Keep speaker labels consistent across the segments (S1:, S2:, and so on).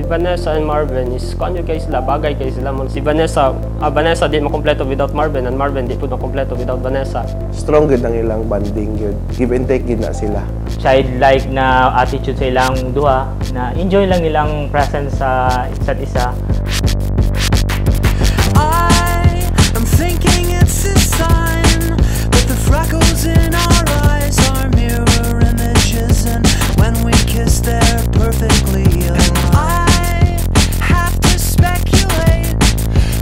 S1: Vanessa and Marvin is kanyo kay sila, bagay kay sila. Si Vanessa, Vanessa di makompleto without Marvin, and Marvin di po makompleto without Vanessa.
S2: Strong good ang ilang banding yun. Give and take yun na sila.
S3: Childlike na attitude sa ilang duha, na enjoy lang nilang presence sa isa't isa.
S4: I'm thinking it's a sign that the freckles in our eyes are mirror images, and when we kiss they're perfectly aligned. I have to speculate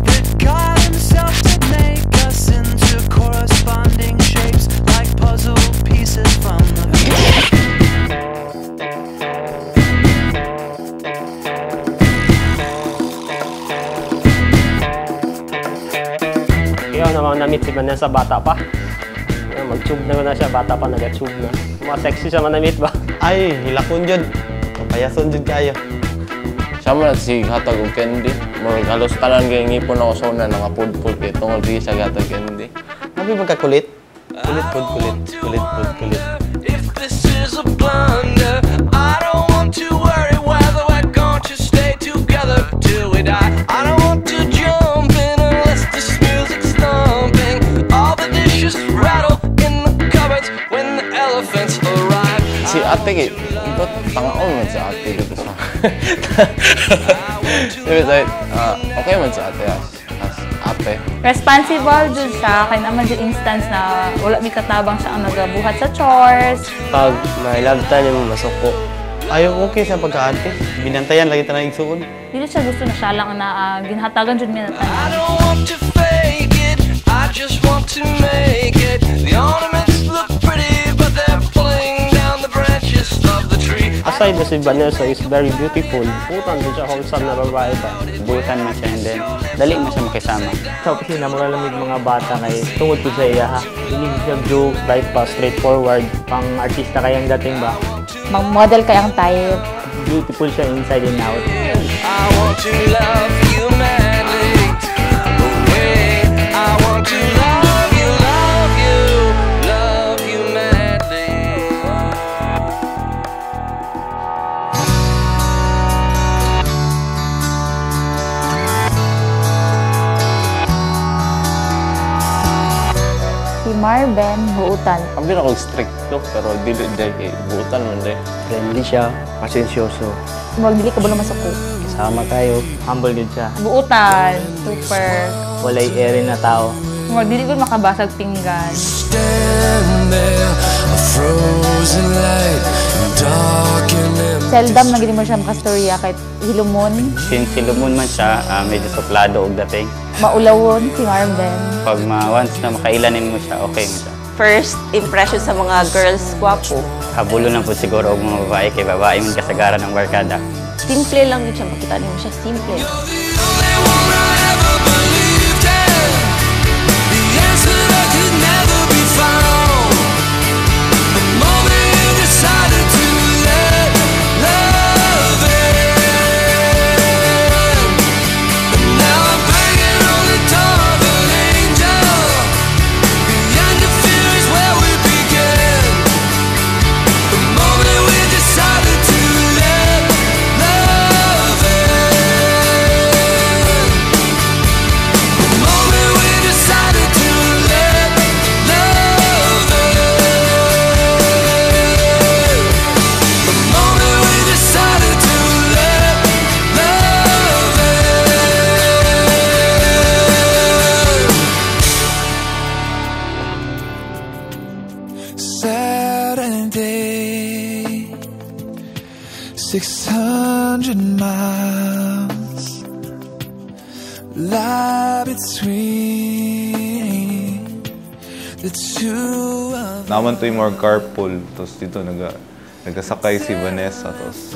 S4: that God himself did make us into corresponding shapes like puzzle pieces from the
S1: Kaya naman na-meet si Vanessa bata pa. Mag-tube na siya, bata pa nag-tube na. Mga sexy siya man-na-meet ba?
S5: Ay, hilakon dyan. Papayason dyan kayo.
S6: Siya man si hatag og candy. Murag halos tanan kay ngipon ako sa una nga pud-pud kay tungod di siya gatag candy.
S5: Sabi magkakulit? Kulit.
S4: If this is a blunder, I don't want to worry whether we're going to stay together till we die. I don't want to jump in unless this music's thumping. All the dishes rattle in the cupboards when the elephants arrive.
S6: Si ate kay ikot tangaon man si ate dito sa. Okay man si ate as ate.
S7: Responsible jud siya, kaya naman yung instance na wala mi katabang siya ang nagabuhat sa chores.
S1: Pag may love time mo masuko.
S5: Ayaw okay sa pagka-ate. Binantayan lagi tanang igsuon.
S7: Dili siya gusto na siya lang na ginhatagan jud mi na
S4: I don't want to fake it, I just want to make it. The ornaments look pretty, but they're pulling down the branches of the tree.
S1: Aside na si Vanessa is very beautiful. Putan din siya, wholesome na babae pa.
S3: Butan man siya, and then dali man siya makisama. Sa opisina, malalamig mga bata kay tungod po sa iya ha. Hindi siya joke,
S1: Right pa, straightforward.
S3: pang artista kayang dating ba.
S7: mag-model kayang type.
S3: Beautiful siya inside and out.
S4: I want to love you madly, the way I want to love you madly.
S7: Si Marvin, huutan.
S6: Abi na ako strict to pero dili kay butan man day.
S1: Friendly siya, pasensyoso.
S7: Magdili ka ba naman sa ko?
S1: Sama tayo.
S3: Humble din siya.
S7: Buutan, super.
S3: Walay ere na tao.
S7: Magdili ko makabasag pinggan.
S4: Stand there, a frozen light, dark and empty.
S7: Seldom na mo siya makastorya kahit hilumon.
S3: Since silumon man siya, medyo suplado og dating.
S7: Maulawon si Marvin.
S3: Pag once na makailanin mo siya, okay mo siya.
S8: First impression sa mga girls, gwapo.
S3: Kabulo na po siguro og mga babae kay babae man kasagaran ng barkada.
S8: Simple lang yun siya, makita niyo siya, simple.
S4: Saturday, 600 miles lie between the two of us.
S9: Naman to yung more carpool, tapos dito nagkasakay si Vanessa, tapos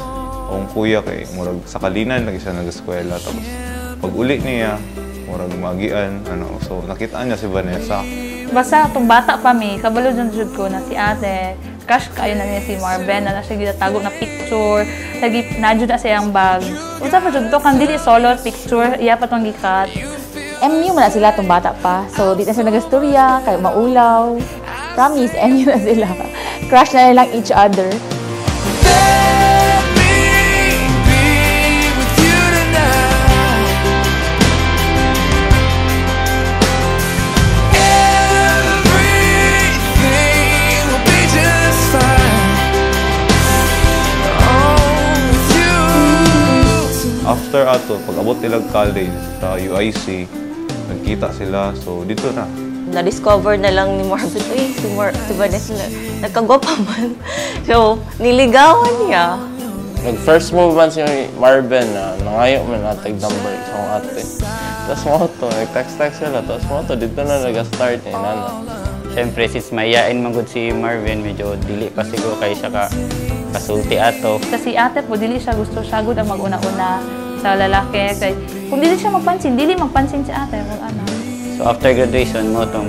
S9: ang kuya kay murag sa Kalinan, lagi siya nag-eskwela, tapos pag uli niya, murag magian, so nakitaan niya si Vanessa.
S7: Basta itong bata pa mi, kabalo dyan jud ko na si ate. Crush kayo na niya si Marvin, na siya ginatago na picture. Lagi na jud na siyang bag. Unsa pa jud to, kang dili solo picture, iya pa tong gikat. MU man na sila itong bata pa. So, di na sila nag-istorya, kayo maulaw. Promise, MU na sila. Crush na nilang each other.
S4: Let me be with you.
S9: ato, pag abot nilang college sa UIC, nagkita sila. So, dito na.
S8: Na-discover na lang ni Marvin, si Vanessa, nagkagwapa man. So, niligawan niya.
S6: Nag-first move man si Marvin na nangayo man natag number isang ate. Tapos mo to, nag-text sila. Tapos mo to, dito na nag-start ni Nana.
S3: Siyempre, since mayayain magod si Marvin, medyo dili pa siguro kayo siya kasulti ato.
S7: Kasi ate po, dili siya gusto siya gud ang mag-una-una sa lalaki. Kaya kung dili siya magpansin, dili magpansin si ate. Kung ano.
S3: So after graduation mo to,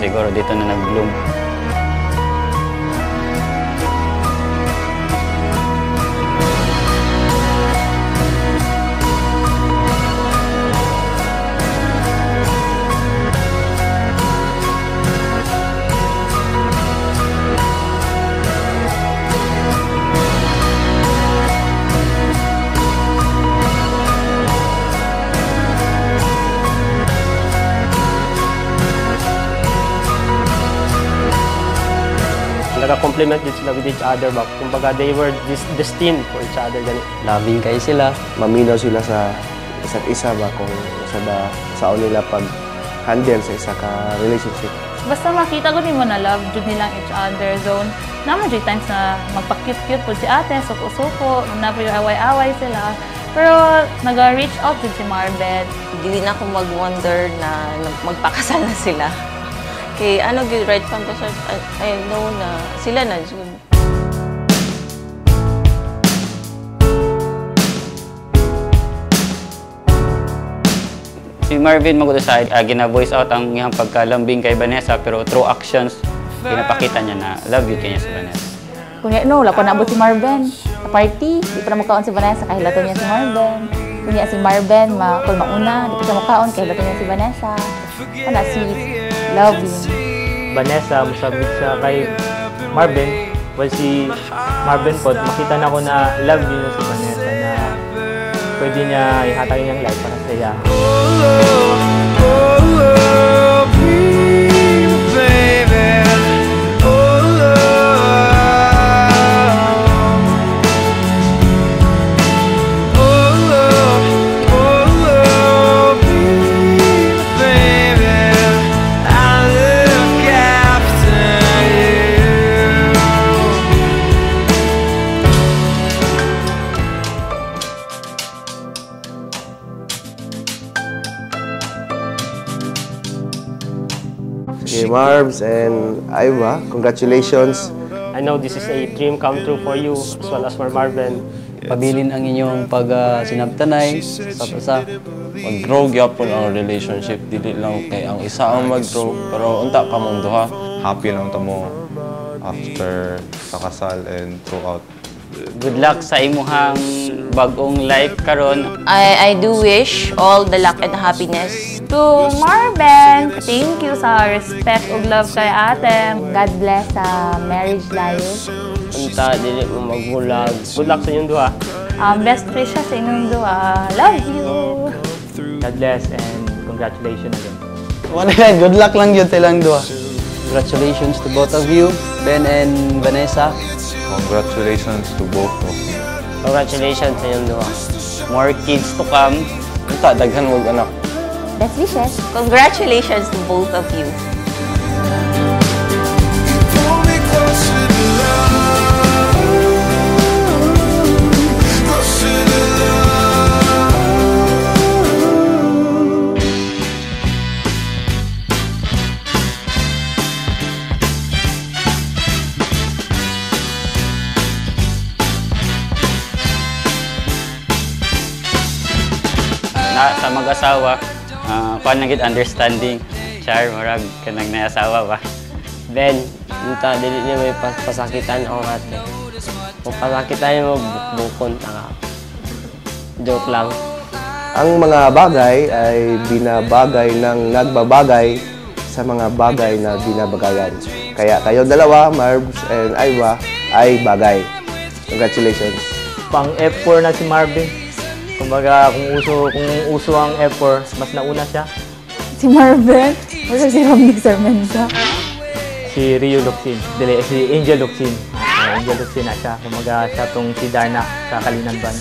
S3: siguro dito na nag-bloom.
S1: Nag-complement din sila with each other ba. Kumbaga, they were destined for each other. Ganit.
S3: Loving kayo sila.
S2: Maminaw sila sa isa't isa ba kung saan nila pag-handle sa isa ka relationship.
S7: Basta makita ko din mo na love jud nilang each other zone. Naman jud times na magpa-cute-cute po si ate, suko-suko, na po yung away-away sila. Pero nag-reach out jud si Marvin.
S8: Hindi na ako mag-wonder na magpakasal na sila. Kay ano gyud right from the start, I know na sila na jud.
S3: Si Marvin magod sa gina-voice out ang iyang pagkalambing kay Vanessa, pero through actions pinapakita niya na love you kanya si Vanessa.
S10: Kunya no, wala pa naabot si Marvin sa party, di pa na makaon si Vanessa kahit lato niya si Marvin. Kunya si Marvin, kung mauna, di pa siya makaon kahit lato niya si Vanessa. Wala si love you.
S3: Vanessa, masabit siya kay Marvin. Well, si Marvin po, makita na ko na love you si Vanessa na pwede niya ihatag niyang life para sa iya.
S2: Okay, Marbs and Iva, congratulations.
S1: I know this is a dream come true for you as well as for Marvin.
S3: Pabilin ang inyong pag-sinabtanay sa
S6: Mag-grow gyapon ang relationship, dili lang kay ang isa ang mag-grow, pero unta ka mong duha.
S9: Happy lang mo after sa kasal and throughout.
S3: Good luck sa imuhang bagong life karon.
S8: I do wish all the luck and happiness
S7: To Marvin, thank you sa respect ug love kay ate.
S10: God bless sa marriage life.
S1: Unta, dili mo magbulag. Good luck sa inyong duha.
S7: Best wishes sa inyong duha. Love you.
S3: God bless and congratulations again.
S5: Good luck lang yun silang dua.
S3: Congratulations to both of you, Ben and Vanessa.
S9: Congratulations to both of you.
S1: Congratulations sa inyong duha.
S3: More kids to come.
S6: Unta, daghan mo anak.
S10: Best wishes.
S8: Congratulations to both of you.
S3: Sa mag-asawa, kuan na gid understanding. Char, marag kanang naasawa ba?
S1: Ben, unta, dili niya may pasakitan ako ate. Kung pasakitan mo, bukon ka. Joke lang.
S2: Ang mga bagay ay binabagay ng nagbabagay sa mga bagay na binabagayan. Kaya kayo dalawa, Marbs and Iva, ay bagay. Congratulations.
S3: Pang F4 na si Marvin. Kumbaga, kung uso ang F4, mas nauna siya.
S10: Si Marvin, wala si Romnick Sarmenta.
S3: Si Rio Luxin, si Angel Luxin. Angel Luxin na siya. Kumbaga, siya tong si Darna sa Kalinan Band.